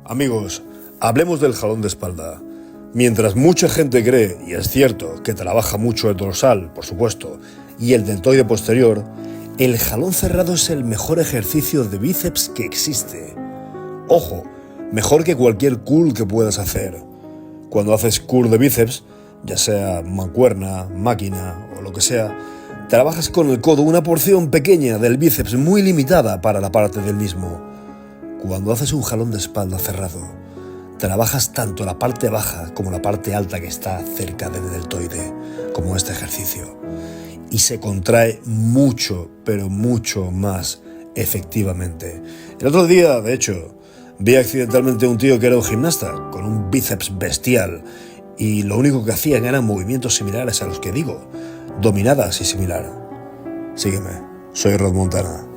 Amigos, hablemos del jalón de espalda. Mientras mucha gente cree, y es cierto, que trabaja mucho el dorsal, por supuesto, y el deltoide posterior, el jalón cerrado es el mejor ejercicio de bíceps que existe. Ojo, mejor que cualquier curl que puedas hacer. Cuando haces curl de bíceps, ya sea mancuerna, máquina o lo que sea, trabajas con el codo una porción pequeña del bíceps muy limitada para la parte del mismo. Cuando haces un jalón de espalda cerrado, trabajas tanto la parte baja como la parte alta que está cerca del deltoide, como este ejercicio. Y se contrae mucho, pero mucho más efectivamente. El otro día, de hecho, vi accidentalmente a un tío que era un gimnasta, con un bíceps bestial, y lo único que hacían eran movimientos similares a los que digo, dominadas y similar. Sígueme, soy Rod Montana.